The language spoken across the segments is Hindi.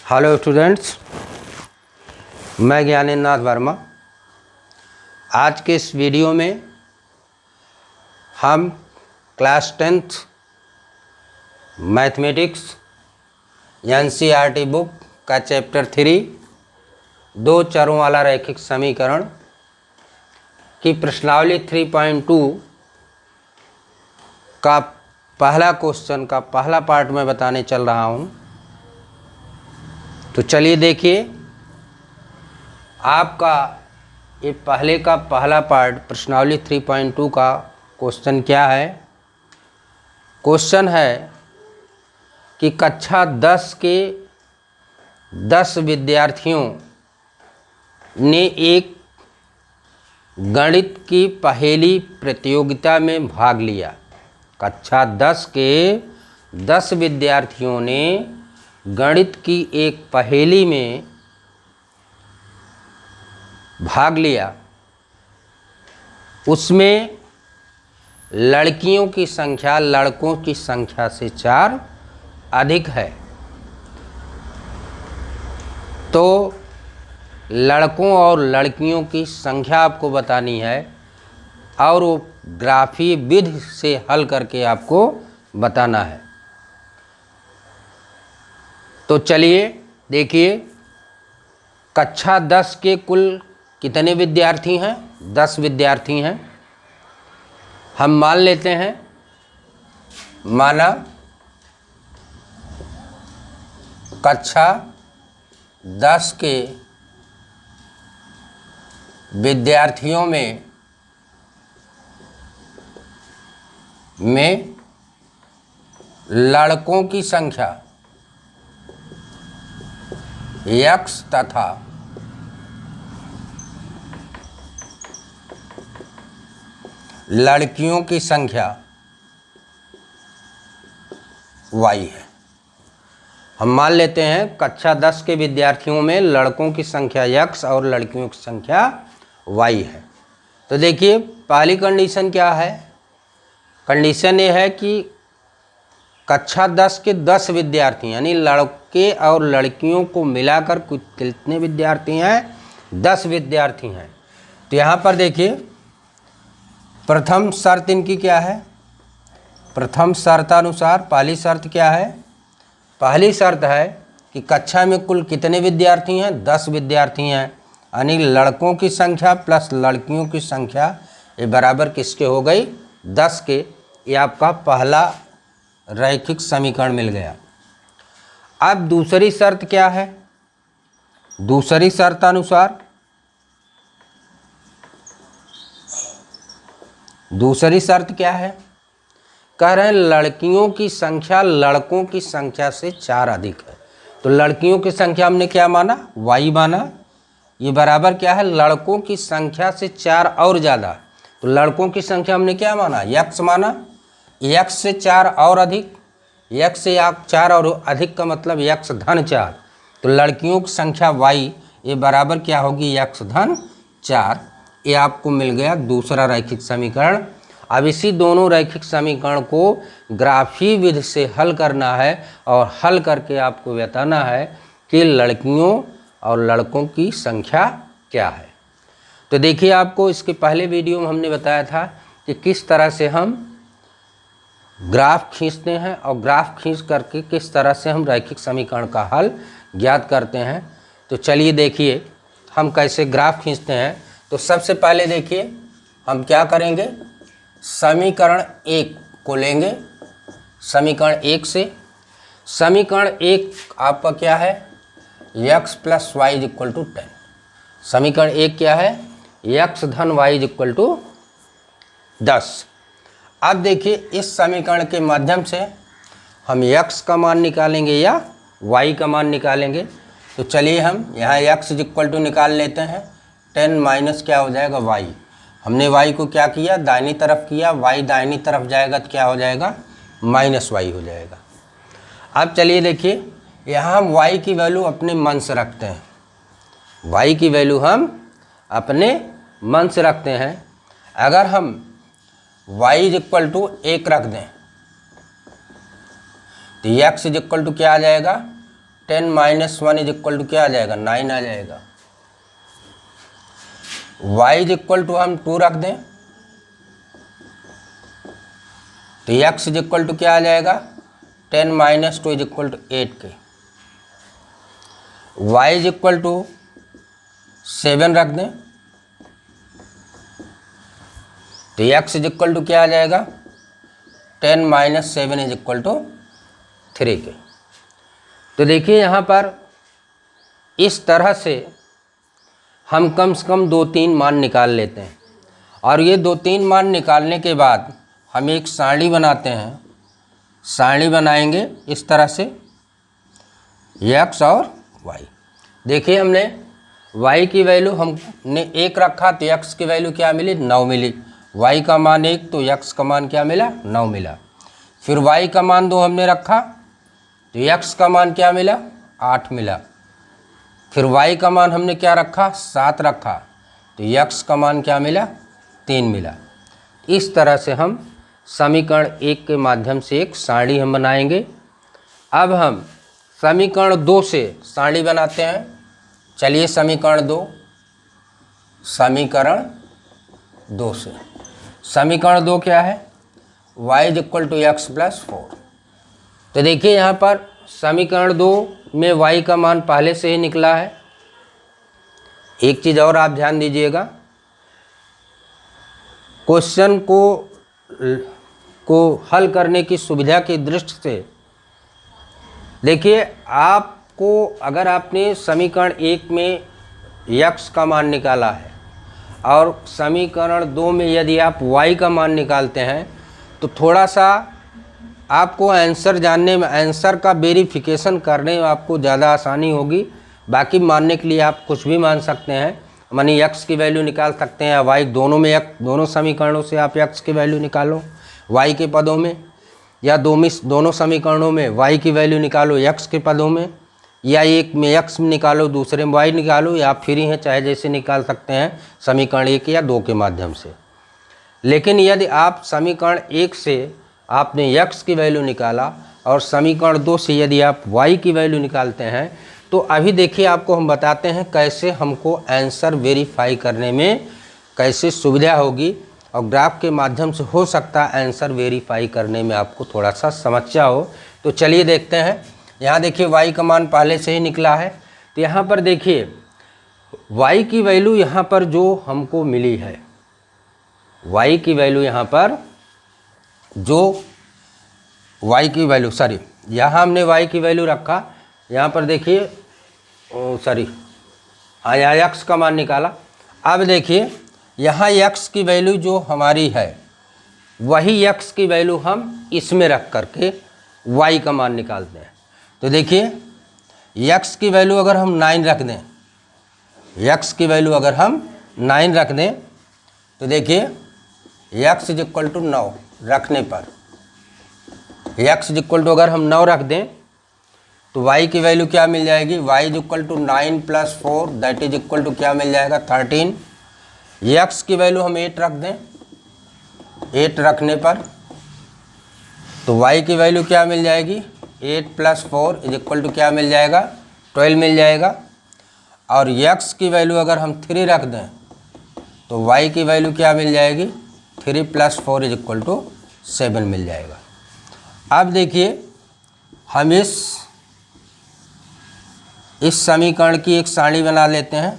हेलो स्टूडेंट्स, मैं ज्ञानेंद्र नाथ वर्मा। आज के इस वीडियो में हम class 10th mathematics NCERT book का चैप्टर 3 दो चरों वाला रैखिक समीकरण की प्रश्नावली 3.2 का पहला क्वेश्चन का पहला पार्ट में बताने चल रहा हूँ। तो चलिए देखिए, आपका ये पहले का पहला पार्ट प्रश्नावली 3.2 का क्वेश्चन क्या है। क्वेश्चन है कि कक्षा 10 के 10 विद्यार्थियों ने एक गणित की पहेली प्रतियोगिता में भाग लिया। कक्षा 10 के 10 विद्यार्थियों ने गणित की एक पहेली में भाग लिया। उसमें लड़कियों की संख्या लड़कों की संख्या से 4 अधिक है। तो लड़कों और लड़कियों की संख्या आपको बतानी है और वो ग्राफी विधि से हल करके आपको बताना है। तो चलिए देखिए, कक्षा 10 के कुल कितने विद्यार्थी हैं? 10 विद्यार्थी हैं। हम मान लेते हैं, माना कक्षा 10 के विद्यार्थियों में लड़कों की संख्या x तथा लड़कियों की संख्या y है। हम मान लेते हैं कक्षा 10 के विद्यार्थियों में लड़कों की संख्या x और लड़कियों की संख्या y है। तो देखिए, पहली कंडीशन क्या है? कंडीशन ये है कि कक्षा 10 के 10 विद्यार्थी यानी लड़के और लड़कियों को मिलाकर कुछ कितने विद्यार्थी हैं? 10 विद्यार्थी हैं। तो यहाँ पर देखिए, प्रथम शर्त इनकी क्या है? प्रथम शर्तानुसार पहली शर्त क्या है? पहली शर्त है कि कक्षा में कुल कितने विद्यार्थी हैं? 10 विद्यार्थी हैं। यानी लड़कों की संख्या प्लस लड़कियों की संख्या ये बराबर किसके हो गई? 10 के। ये आपका पहला रैखिक समीकरण मिल गया। अब दूसरी शर्त क्या है? दूसरी शर्तानुसार दूसरी शर्त क्या है? कह रहे हैं लड़कियों की संख्या लड़कों की संख्या से 4 अधिक है। तो लड़कियों की संख्या हमने क्या माना? y माना। ये बराबर क्या है? लड़कों की संख्या से 4 और ज़्यादा। तो लड़कों की संख्या हमने क्या माना? x माना। x से 4 और अधिक, x से 4 और अधिक का मतलब x धन 4। तो लड़कियों की संख्या y ये बराबर क्या होगी? x धन 4। ये आपको मिल गया दूसरा रैखिक समीकरण। अब इसी दोनों रैखिक समीकरण को ग्राफी विधि से हल करना है और हल करके आपको बताना है कि लड़कियों और लड़कों की संख्या क्या है। तो देखिए, आपको इसके पहले वीडियो में हमने बताया था कि किस तरह से हम ग्राफ खींचते हैं और ग्राफ खींच करके किस तरह से हम रैखिक समीकरण का हल ज्ञात करते हैं। तो चलिए देखिए, हम कैसे ग्राफ खींचते हैं। तो सबसे पहले देखिए, हम क्या करेंगे? समीकरण 1 को लेंगे। समीकरण 1 से समीकरण 1 आपका क्या है? x plus y is equal to 10। समीकरण 1 क्या है? x धन y इज इक्वल टू 10। अब देखिए, इस समीकरण के माध्यम से हम x का मान निकालेंगे या y का मान निकालेंगे। तो चलिए हम यहाँ x इज इक्वल टू निकाल लेते हैं। 10 माइनस क्या हो जाएगा? y। हमने y को क्या किया? दाहिनी तरफ किया। y दाहिनी तरफ जाएगा तो क्या हो जाएगा? माइनस y हो जाएगा। अब चलिए देखिए, यहाँ हम y की वैल्यू अपने मन से रखते हैं। y की वैल्यू हम अपने मन से रखते हैं। अगर हम y इज इक्वल टू 1 रख दें तो x इज इक्वल टू क्या आ जाएगा? 10 माइनस 1 इज इक्वल टू क्या आ जाएगा, 9 आ जाएगा। y इज इक्वल टू हम 2 रख दें तो x इज इक्वल टू क्या आ जाएगा, 10 माइनस 2 इज इक्वल टू 8 के। y इज इक्वल टू 7 रख दें तो x इज इक्वल टू क्या आ जाएगा, 10 माइनस 7 इज इक्वल टू 3 के। तो देखिए यहाँ पर इस तरह से हम कम से कम 2-3 मान निकाल लेते हैं और ये 2-3 मान निकालने के बाद हम एक सारणी बनाते हैं। सारणी बनाएंगे इस तरह से x और y। देखिए हमने y की वैल्यू हमने 1 रखा तो x की वैल्यू क्या मिली, 9 मिली। y का मान 1 तो x का मान क्या मिला, 9 मिला। फिर y का मान 2 हमने रखा तो x का मान क्या मिला, 8 मिला। फिर y का मान हमने क्या रखा, 7 रखा तो x का मान क्या मिला, 3 मिला। इस तरह से हम समीकरण 1 के माध्यम से एक सारणी हम बनाएंगे। अब हम समीकरण 2 से सारणी बनाते हैं। चलिए समीकरण 2 से समीकरण 2 क्या है, y is equal to x plus 4। तो देखिए यहाँ पर समीकरण 2 में y का मान पहले से ही निकला है। एक चीज़ और आप ध्यान दीजिएगा, क्वेश्चन को हल करने की सुविधा की दृष्टि से देखिए, आपको अगर आपने समीकरण 1 में x का मान निकाला है और समीकरण 2 में यदि आप y का मान निकालते हैं तो थोड़ा सा आपको आंसर जानने में, आंसर का वेरिफिकेशन करने में आपको ज़्यादा आसानी होगी। बाकी मानने के लिए आप कुछ भी मान सकते हैं, मानी x की वैल्यू निकाल सकते हैं या y, दोनों समीकरणों से आप x की वैल्यू निकालो y के पदों में, या दोनों समीकरणों में y की वैल्यू निकालो x के पदों में, या एक में x निकालो दूसरे में y निकालो, या आप फ्री हैं चाहे जैसे निकाल सकते हैं समीकरण 1 या 2 के माध्यम से। लेकिन यदि आप समीकरण 1 से आपने x की वैल्यू निकाला और समीकरण 2 से यदि आप y की वैल्यू निकालते हैं तो अभी देखिए आपको हम बताते हैं कैसे हमको आंसर वेरीफाई करने में कैसे सुविधा होगी, और ग्राफ के माध्यम से हो सकता है आंसर वेरीफाई करने में आपको थोड़ा सा समस्या हो। तो चलिए देखते हैं। यहाँ देखिए y का मान पहले से ही निकला है तो यहाँ पर देखिए y की वैल्यू यहाँ पर जो हमको मिली है, y की वैल्यू यहाँ पर जो y की वैल्यू यहाँ हमने y की वैल्यू रखा, यहाँ पर देखिए यहाँ x का मान निकाला। अब देखिए यहाँ x की वैल्यू जो हमारी है वही x की वैल्यू हम इसमें रख करके y का मान निकालते हैं। तो देखिए x की वैल्यू अगर हम 9 रख दें, x की वैल्यू अगर हम 9 रख दें तो देखिए x इज इक्वल टू 9 रखने पर, x इज इक्वल टू अगर हम 9 रख दें तो y की वैल्यू क्या मिल जाएगी, y is equal to 9 plus 4 that is equal to क्या मिल जाएगा, 13। x की वैल्यू हम 8 रख दें, 8 रखने पर तो y की वैल्यू क्या मिल जाएगी, 8 प्लस 4 इज इक्वल टू क्या मिल जाएगा, 12 मिल जाएगा। और x की वैल्यू अगर हम 3 रख दें तो y की वैल्यू क्या मिल जाएगी, 3 प्लस 4 इज इक्वल टू 7 मिल जाएगा। अब देखिए हम इस समीकरण की एक सारणी बना लेते हैं।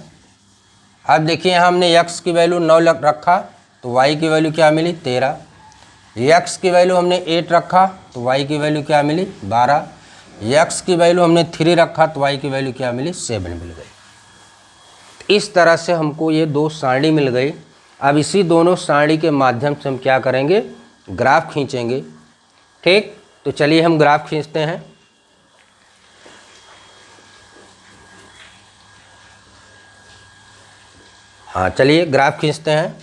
अब देखिए हमने x की वैल्यू 9 रखा तो y की वैल्यू क्या मिली, 13। x की वैल्यू हमने 8 रखा तो y की वैल्यू क्या मिली, 12। x की वैल्यू हमने 3 रखा तो y की वैल्यू क्या मिली, 7 मिल गई। इस तरह से हमको ये 2 सारणी मिल गई। अब इसी दोनों सारणी के माध्यम से हम क्या करेंगे, ग्राफ खींचेंगे। ठीक, तो चलिए हम ग्राफ खींचते हैं। हाँ चलिए ग्राफ खींचते हैं।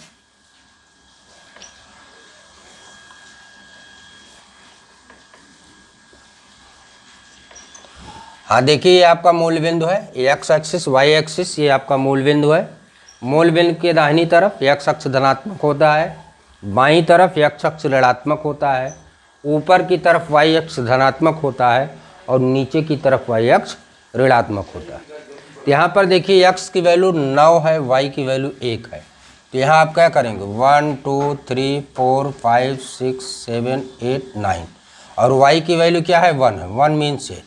हाँ देखिए ये आपका मूल बिंदु है, एक्स एक्सिस वाई एक्सिस, ये आपका मूल बिंदु है। मूल बिंदु के दाहिनी तरफ एक्स अक्ष धनात्मक होता है, बाईं तरफ एक्स अक्ष ऋणात्मक होता है, ऊपर की तरफ वाई अक्ष धनात्मक होता है और नीचे की तरफ वाई अक्ष ऋणात्मक होता है। तो यहाँ पर देखिए x की वैल्यू 9 है, y की वैल्यू 1 है। तो यहाँ आप क्या करेंगे 1 2 3 4 5 6 7 8 9 और y की वैल्यू क्या है 1 है, 1 मीन्स है,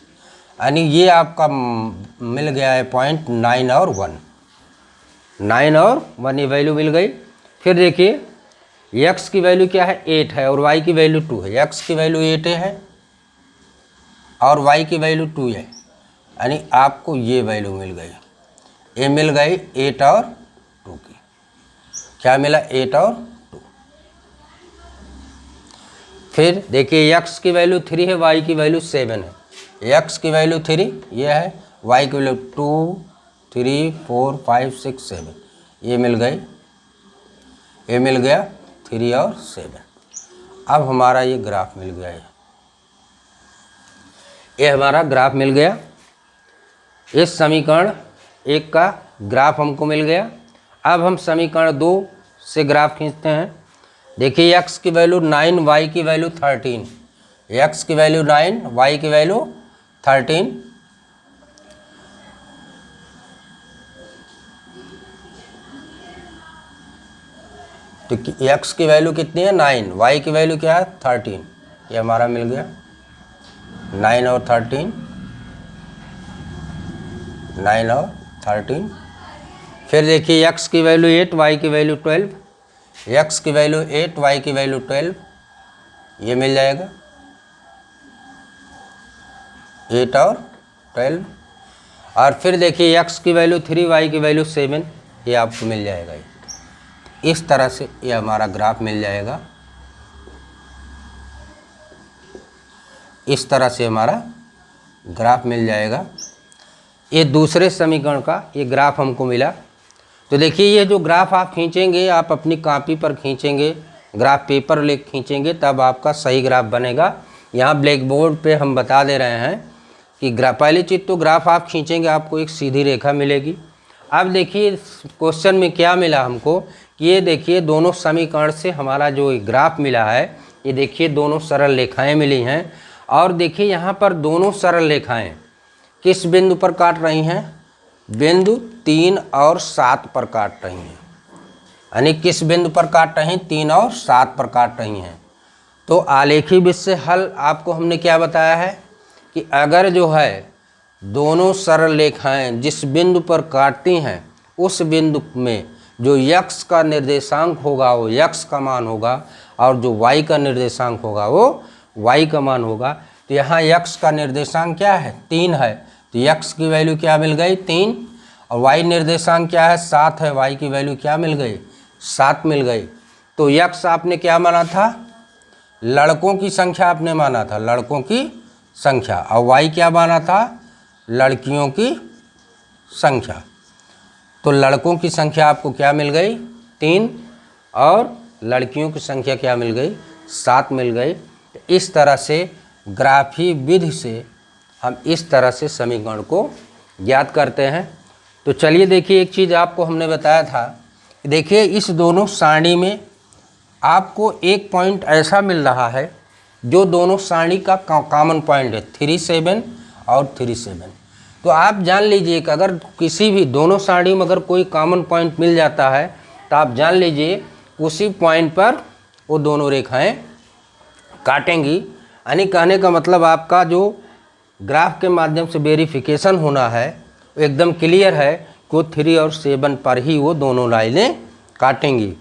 यानी ये आपका मिल गया है पॉइंट 9 और 1, 9 और 1 ये वैल्यू मिल गई। फिर देखिए x की वैल्यू क्या है 8 है और y की वैल्यू 2 है। x की वैल्यू 8 है और y की वैल्यू 2 है, यानी आपको ये वैल्यू मिल गई, ये मिल गई 8 और 2 की। क्या मिला 8 और 2। फिर देखिए x की वैल्यू 3 है, y की वैल्यू 7 है। x की वैल्यू 3 ये है, y की वैल्यू 2 3 4 5 6 7 ये मिल गई, ये मिल गया 3 और 7। अब हमारा ये ग्राफ मिल गया है, ये हमारा ग्राफ मिल गया। इस समीकरण 1 का ग्राफ हमको मिल गया। अब हम समीकरण 2 से ग्राफ खींचते हैं। देखिए x की वैल्यू 9 y की वैल्यू 13, x की वैल्यू 9 y की वैल्यू 13। तो x की वैल्यू कितनी है 9, y की वैल्यू क्या है 13, ये हमारा मिल गया 9 और 13, 9 और 13। फिर देखिए x की वैल्यू 8 y की वैल्यू 12, x की वैल्यू 8 y की वैल्यू 12 ये मिल जाएगा 8 और 12। और फिर देखिए x की वैल्यू 3 y की वैल्यू 7 ये आपको मिल जाएगा। इस तरह से ये हमारा ग्राफ मिल जाएगा, इस तरह से हमारा ग्राफ मिल जाएगा। ये दूसरे समीकरण का ये ग्राफ हमको मिला। तो देखिए ये जो ग्राफ आप खींचेंगे, आप अपनी कॉपी पर खींचेंगे, ग्राफ पेपर ले खींचेंगे, तब आपका सही ग्राफ बनेगा। यहाँ ब्लैक बोर्ड पे हम बता दे रहे हैं कि पहली चीज़ तो ग्राफ आप खींचेंगे आपको एक सीधी रेखा मिलेगी। अब देखिए क्वेश्चन में क्या मिला हमको कि ये देखिए दोनों समीकरण से हमारा जो ग्राफ मिला है, ये देखिए दोनों सरल रेखाएं मिली हैं। और देखिए यहाँ पर दोनों सरल रेखाएं किस बिंदु पर काट रही हैं, बिंदु 3 और 7 पर काट रही हैं, यानी किस बिंदु पर काट रही हैं 3 और 7 पर काट रही हैं। तो आलेखी विधि से हल आपको हमने क्या बताया है कि अगर जो है दोनों सरल रेखाएं जिस बिंदु पर काटती हैं उस बिंदु में जो x का निर्देशांक होगा वो x का मान होगा और जो y का निर्देशांक होगा वो y का मान होगा। तो यहाँ x का निर्देशांक क्या है 3 है, तो x की वैल्यू क्या मिल गई 3, और y निर्देशांक क्या है 7 है, y की वैल्यू क्या मिल गई 7 मिल गई। तो x आपने क्या माना था, लड़कों की संख्या आपने माना था, लड़कों की संख्या, और y क्या माना था, लड़कियों की संख्या। तो लड़कों की संख्या आपको क्या मिल गई 3 और लड़कियों की संख्या क्या मिल गई 7 मिल गई। इस तरह से ग्राफी विधि से हम इस तरह से समीकरण को ज्ञात करते हैं। तो चलिए देखिए एक चीज़ आपको हमने बताया था, देखिए इस दोनों सारणी में आपको एक पॉइंट ऐसा मिल रहा है जो दोनों सारणी का कॉमन पॉइंट है 3 7 और 3 7। तो आप जान लीजिए कि अगर किसी भी दोनों सारणी में अगर कोई कॉमन पॉइंट मिल जाता है तो आप जान लीजिए उसी पॉइंट पर वो दोनों रेखाएं काटेंगी। यानी कहने का मतलब आपका जो ग्राफ के माध्यम से वेरिफिकेशन होना है वो एकदम क्लियर है कि वो 3 और 7 पर ही वो दोनों लाइनें काटेंगी।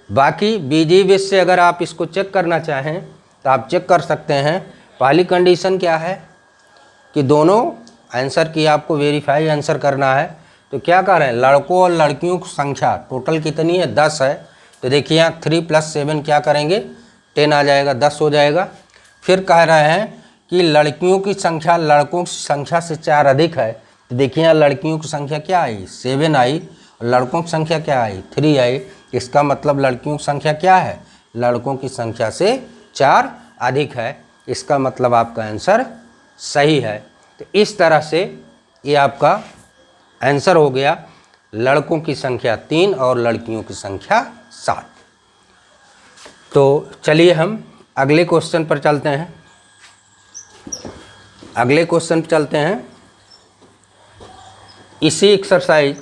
बाकी बीजीविध से अगर आप इसको चेक करना चाहें तो आप चेक कर सकते हैं। पहली कंडीशन क्या है कि दोनों आंसर की आपको वेरीफाई आंसर करना है। तो क्या कह रहे हैं, लड़कों और लड़कियों की संख्या टोटल कितनी है 10 है। तो देखिए यहाँ 3 + 7 क्या करेंगे 10 आ जाएगा, 10 हो जाएगा। फिर कह रहे हैं कि लड़कियों की संख्या लड़कों की संख्या से 4 अधिक है। तो देखिए यहाँ लड़कियों की संख्या क्या आई 7 आई और लड़कों की संख्या क्या आई 3 आई। इसका मतलब लड़कियों की संख्या क्या है, लड़कों की संख्या से 4 अधिक है। इसका मतलब आपका आंसर सही है। तो इस तरह से ये आपका आंसर हो गया, लड़कों की संख्या 3 और लड़कियों की संख्या 7। तो चलिए हम अगले क्वेश्चन पर चलते हैं। अगले क्वेश्चन पर चलते हैं। इसी एक्सरसाइज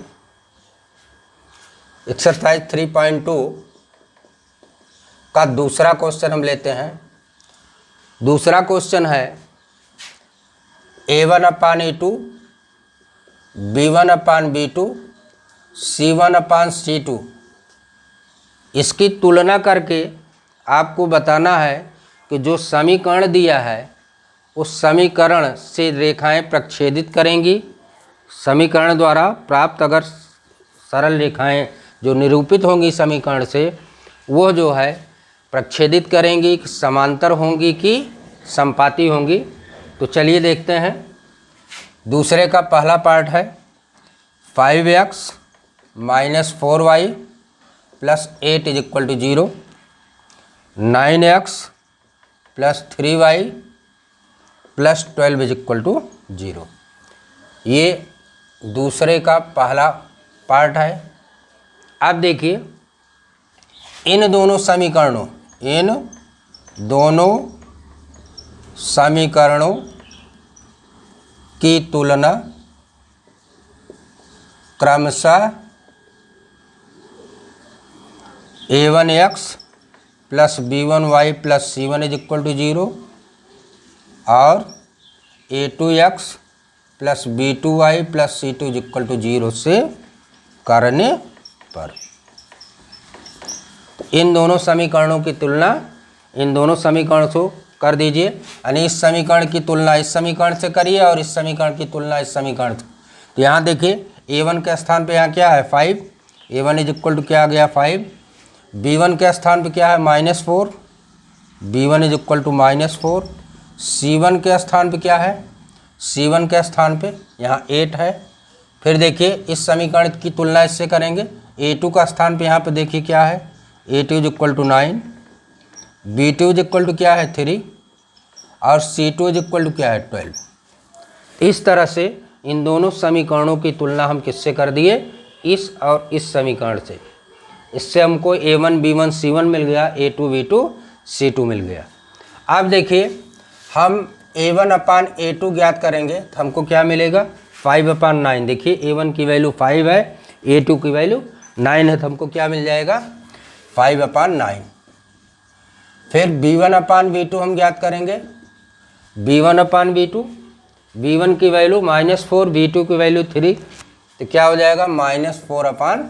3.2 का दूसरा क्वेश्चन हम लेते हैं। दूसरा क्वेश्चन है A1/A2 B1/B2 C1/C2। इसकी तुलना करके आपको बताना है कि जो समीकरण दिया है उस समीकरण से रेखाएं प्रक्षेदित करेंगी। समीकरण द्वारा प्राप्त अगर सरल रेखाएं जो निरूपित होंगी समीकरण से, वो जो है प्रक्षेदित करेंगी, समांतर होंगी कि समपाती होंगी। तो चलिए देखते हैं। दूसरे का पहला पार्ट है 5x - 4y + 8 = 0, 9x + 3y + 12 = 0। ये दूसरे का पहला पार्ट है। अब देखिए इन दोनों समीकरणों की तुलना क्रमशः A1x + B1y + C1 = 0 और A2x + B2y + C2 = 0 से करने पर इन दोनों समीकरणों की तुलना इन दोनों समीकरणों से कर दीजिए। यानी इस समीकरण की तुलना इस समीकरण से करिए और इस समीकरण की तुलना इस समीकरण से। तो यहाँ देखिए A1 के स्थान पे यहाँ क्या है 5, A1 = क्या आ गया 5। B1 के स्थान पे क्या है -4, B1 = -4। C1 के स्थान पे क्या है, C1 के स्थान पे यहाँ 8 है। फिर देखिए इस समीकरण की तुलना इससे करेंगे। A2 का स्थान पे यहाँ पे देखिए क्या है, A2 = 9, B2 = क्या है 3 और C2 = क्या है 12। इस तरह से इन दोनों समीकरणों की तुलना हम किससे कर दिए, इस और इस समीकरण से। इससे हमको A1 B1 C1 मिल गया, A2 B2 C2 मिल गया। अब देखिए हम A1/A2 ज्ञात करेंगे तो हमको क्या मिलेगा 5/9। देखिए A1 की वैल्यू 5 है, A2 की वैल्यू 9 है, तो हमको क्या मिल जाएगा 5/9। फिर B1/B2 हम ज्ञात करेंगे। B1/B2, B1 की वैल्यू -4, B2 की वैल्यू 3, तो क्या हो जाएगा -4/3।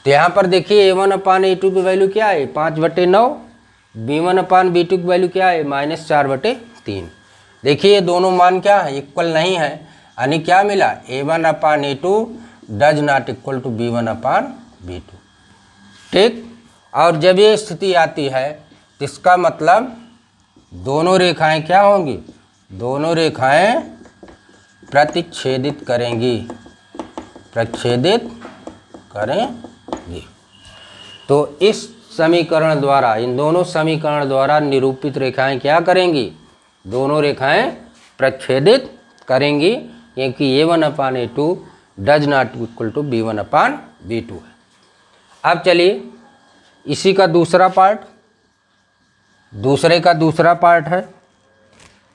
तो यहाँ पर देखिए A1/A2 की वैल्यू क्या है 5/9, B1/B2 की वैल्यू क्या है -4/3। देखिए ये दोनों मान क्या है इक्वल नहीं है, यानी क्या मिला A1/A2 does not equal to B1/B2। ठीक। और जब ये स्थिति आती है तो इसका मतलब दोनों रेखाएं क्या होंगी, दोनों रेखाएं प्रतिच्छेदित करेंगी, प्रच्छेदित करेंगी। तो इस समीकरण द्वारा इन दोनों समीकरण द्वारा निरूपित रेखाएं क्या करेंगी, दोनों रेखाएं प्रच्छेदित करेंगी, क्योंकि A1/A2 does not equal to B1/B2 है। अब चलिए इसी का दूसरा पार्ट, दूसरे का दूसरा पार्ट है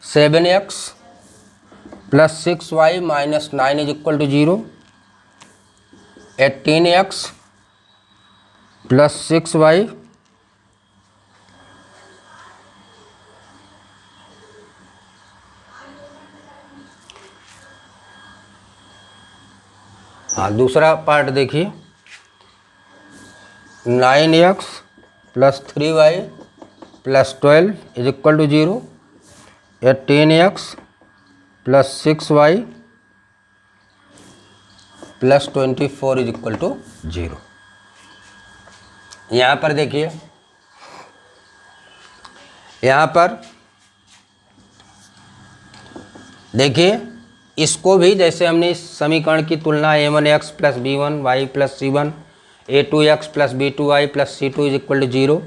7x + 6y - 9 = 0, 18x + 6y दूसरा पार्ट देखिए 9x + 3y + 12 = 0, 18x + 6y + 24 = 0। यहाँ पर देखिए, यहाँ पर देखिए इसको भी जैसे हमने इस समीकरण की तुलना A1x + B1y + C1, A2x + B2y + C2 = 0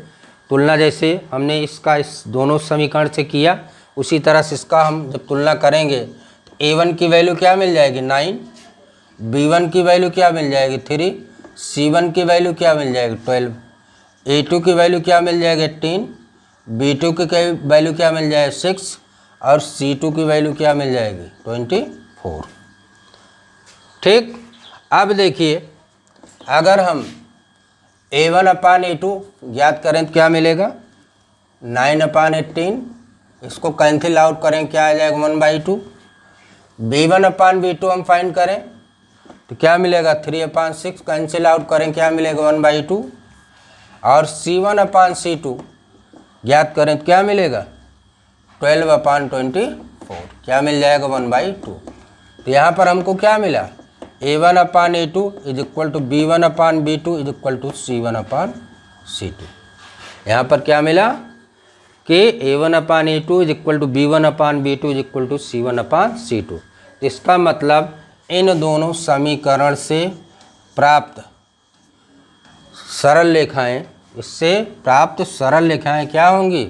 तुलना जैसे हमने इसका इस दोनों समीकरण से किया, उसी तरह से इसका हम जब तुलना करेंगे तो A1 की वैल्यू क्या मिल जाएगी 9, B1 की वैल्यू क्या मिल जाएगी 3, C1 की वैल्यू क्या मिल जाएगी 12, A2 की वैल्यू क्या मिल जाएगी 18, B2 की वैल्यू क्या मिल जाएगी 6 और C2 की वैल्यू क्या मिल जाएगी 24। ठीक। अब देखिए अगर हम a1/a2 ज्ञात करें तो क्या मिलेगा 9/18, इसको कैंसिल आउट करें क्या आ जाएगा 1/2। b1/b2 हम फाइंड करें तो क्या मिलेगा 3/6, कैंसिल आउट करें क्या मिलेगा 1/2। और c1/c2 ज्ञात करें तो क्या मिलेगा 12/24, क्या मिल जाएगा 1/2। तो यहाँ पर हमको क्या मिला a1/a2 is equal to b1/b2 is equal to c1/c2। यहाँ पर क्या मिला कि a1/a2 is equal to b1/b2 is equal to c1/c2। इसका मतलब इन दोनों समीकरण से प्राप्त सरल रेखाएं, इससे प्राप्त सरल रेखाएं क्या होंगी,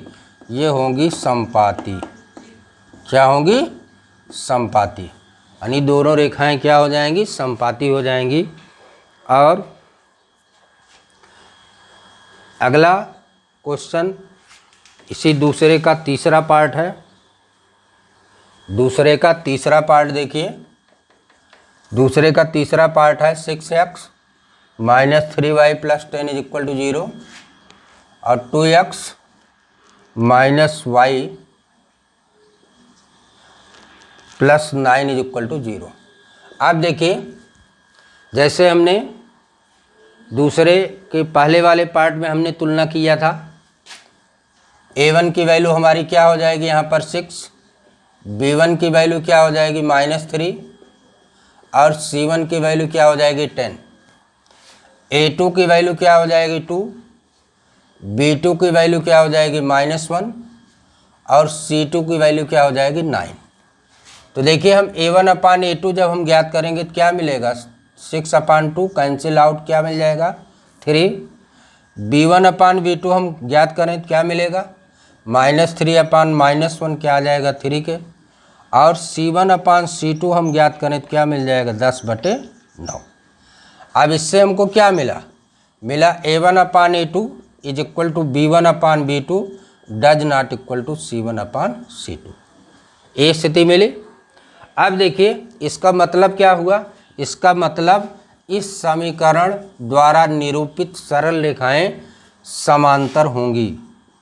ये होंगी समपाती। क्या होंगी समपाती, यानी दोनों रेखाएं क्या हो जाएंगी समपाती हो जाएंगी। और अगला क्वेश्चन इसी दूसरे का तीसरा पार्ट है। दूसरे का तीसरा पार्ट देखिए, दूसरे का तीसरा पार्ट है 6x - 3y + 10 is equal to 0 और 2x - y + 9 is equal to 0। अब देखिए जैसे हमने दूसरे के पहले वाले पार्ट में हमने तुलना किया था, a1 की वैल्यू हमारी क्या हो जाएगी यहाँ पर 6, b1 की वैल्यू क्या हो जाएगी -3 और c1 की वैल्यू क्या हो जाएगी 10, a2 की वैल्यू क्या हो जाएगी 2, b2 की वैल्यू क्या हो जाएगी -1 और c2 की वैल्यू क्या हो जाएगी 9। तो देखिए हम a1/a2 जब हम ज्ञात करेंगे तो क्या मिलेगा 6/2, कैंसिल आउट क्या मिल जाएगा 3। b1/b2 हम ज्ञात करें तो क्या मिलेगा -3/-1 क्या आ जाएगा 3 के। और c1/c2 हम ज्ञात करें तो क्या मिल जाएगा 10/9। अब इससे हमको क्या मिला a1/a2 is equal to b1/b2 does not equal to c1/c2, ये स्थिति मिली। अब देखिए इसका मतलब क्या हुआ, इसका मतलब इस समीकरण द्वारा निरूपित सरल रेखाएं समांतर होंगी।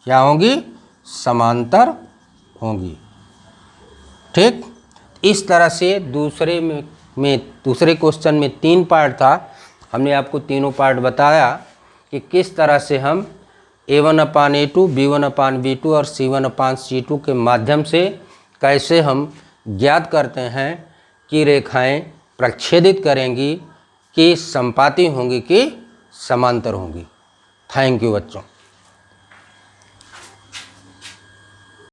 क्या होंगी समांतर होंगी। ठीक, इस तरह से दूसरे दूसरे क्वेश्चन में 3 पार्ट था, हमने आपको तीनों पार्ट बताया कि किस तरह से हम a1/a2 b1/b2 और c1/c2 के माध्यम से कैसे हम ज्ञात करते हैं कि रेखाएं प्रच्छेदित करेंगी कि समपाती होंगी कि समांतर होंगी। थैंक यू बच्चों।